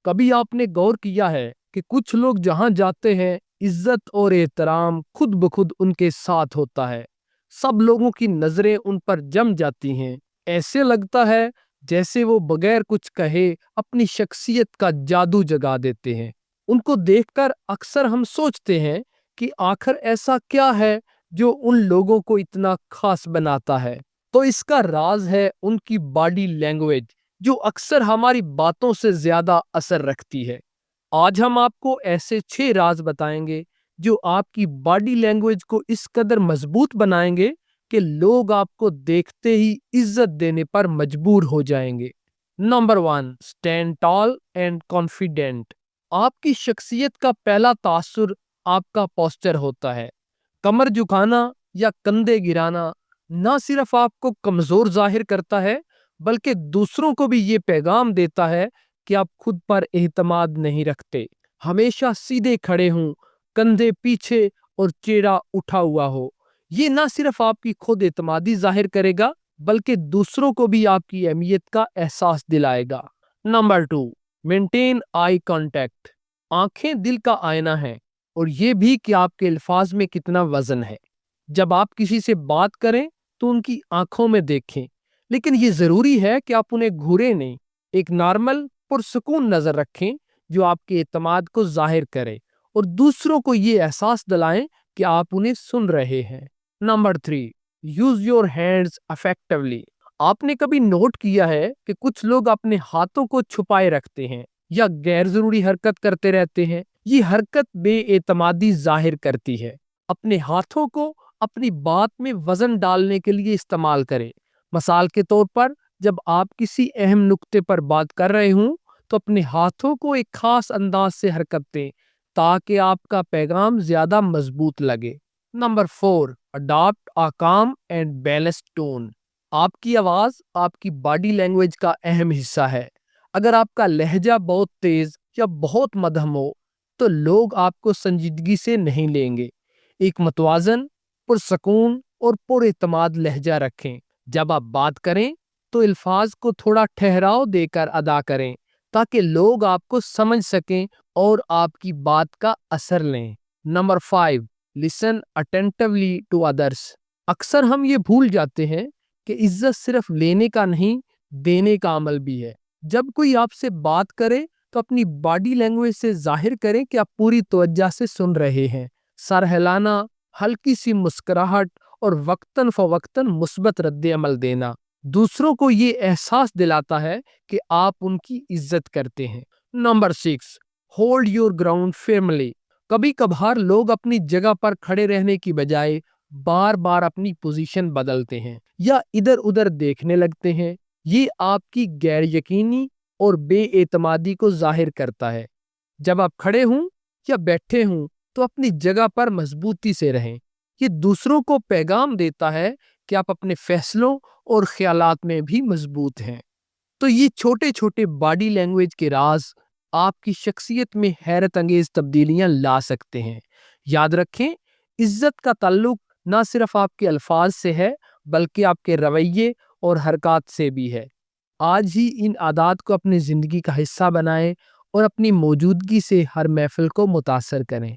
کبھی آپ نے غور کیا ہے کہ کچھ لوگ جہاں جاتے ہیں عزت اور احترام خود بخود ان کے ساتھ ہوتا ہے۔ سب لوگوں کی نظریں ان پر جم جاتی ہیں۔ ایسے لگتا ہے جیسے وہ بغیر کچھ کہے اپنی شخصیت کا جادو جگا دیتے ہیں۔ ان کو دیکھ کر اکثر ہم سوچتے ہیں کہ آخر ایسا کیا ہے جو ان لوگوں کو اتنا خاص بناتا ہے۔ تو اس کا راز ہے ان کی باڈی لینگویج، جو اکثر ہماری باتوں سے زیادہ اثر رکھتی ہے۔ آج ہم آپ کو ایسے 6 راز بتائیں گے جو آپ کی باڈی لینگویج کو اس قدر مضبوط بنائیں گے کہ لوگ آپ کو دیکھتے ہی عزت دینے پر مجبور ہو جائیں گے۔ Number 1، stand tall and confident. آپ کی شخصیت کا پہلا تاثر آپ کا پوسچر ہوتا ہے۔ کمر جھکانا یا کندھے گرانا نہ صرف آپ کو کمزور ظاہر کرتا ہے بلکہ دوسروں کو بھی یہ پیغام دیتا ہے کہ آپ خود پر اعتماد نہیں رکھتے۔ ہمیشہ سیدھے کھڑے ہوں، کندھے پیچھے اور چہرہ اٹھا ہوا ہو۔ یہ نہ صرف آپ کی خود اعتمادی ظاہر کرے گا بلکہ دوسروں کو بھی آپ کی اہمیت کا احساس دلائے گا۔ نمبر 2، مینٹین آئی کانٹیکٹ۔ آنکھیں دل کا آئینہ ہیں، اور یہ بھی کہ آپ کے الفاظ میں کتنا وزن ہے۔ جب آپ کسی سے بات کریں تو ان کی آنکھوں میں دیکھیں، لیکن یہ ضروری ہے کہ آپ انہیں گھوریں نہیں۔ ایک نارمل پرسکون نظر رکھیں جو آپ کے اعتماد کو ظاہر کرے اور دوسروں کو یہ احساس دلائیں کہ آپ انہیں سن رہے ہیں۔ Number 3، use your hands effectively. آپ نے کبھی نوٹ کیا ہے کہ کچھ لوگ اپنے ہاتھوں کو چھپائے رکھتے ہیں یا غیر ضروری حرکت کرتے رہتے ہیں؟ یہ حرکت بے اعتمادی ظاہر کرتی ہے۔ اپنے ہاتھوں کو اپنی بات میں وزن ڈالنے کے لیے استعمال کریں۔ مثال کے طور پر، جب آپ کسی اہم نقطے پر بات کر رہے ہوں تو اپنے ہاتھوں کو ایک خاص انداز سے حرکت دیں تاکہ آپ کا پیغام زیادہ مضبوط لگے۔ Number 4، adapt a calm and balanced tone۔ آپ کی آواز آپ کی باڈی لینگویج کا اہم حصہ ہے۔ اگر آپ کا لہجہ بہت تیز یا بہت مدھم ہو تو لوگ آپ کو سنجیدگی سے نہیں لیں گے۔ ایک متوازن، پرسکون اور پر اعتماد لہجہ رکھیں۔ جب آپ بات کریں تو الفاظ کو تھوڑا ٹھہراؤ دے کر ادا کریں تاکہ لوگ آپ کو سمجھ سکیں اور آپ کی بات کا اثر لیں۔ Number 5، listen attentively to others۔ اکثر ہم یہ بھول جاتے ہیں کہ عزت صرف لینے کا نہیں، دینے کا عمل بھی ہے۔ جب کوئی آپ سے بات کرے تو اپنی باڈی لینگویج سے ظاہر کریں کہ آپ پوری توجہ سے سن رہے ہیں۔ سر ہلانا، ہلکی سی مسکراہٹ اور وقتاً فوقتاً مثبت رد عمل دینا دوسروں کو یہ احساس دلاتا ہے کہ آپ ان کی عزت کرتے ہیں۔ Number 6، hold your ground firmly. کبھی کبھار لوگ اپنی جگہ پر کھڑے رہنے کی بجائے بار بار اپنی پوزیشن بدلتے ہیں یا ادھر ادھر دیکھنے لگتے ہیں۔ یہ آپ کی غیر یقینی اور بے اعتمادی کو ظاہر کرتا ہے۔ جب آپ کھڑے ہوں یا بیٹھے ہوں تو اپنی جگہ پر مضبوطی سے رہیں۔ یہ دوسروں کو پیغام دیتا ہے کہ آپ اپنے فیصلوں اور خیالات میں بھی مضبوط ہیں۔ تو یہ چھوٹے چھوٹے باڈی لینگویج کے راز آپ کی شخصیت میں حیرت انگیز تبدیلیاں لا سکتے ہیں۔ یاد رکھیں، عزت کا تعلق نہ صرف آپ کے الفاظ سے ہے بلکہ آپ کے رویے اور حرکات سے بھی ہے۔ آج ہی ان عادات کو اپنی زندگی کا حصہ بنائیں اور اپنی موجودگی سے ہر محفل کو متاثر کریں۔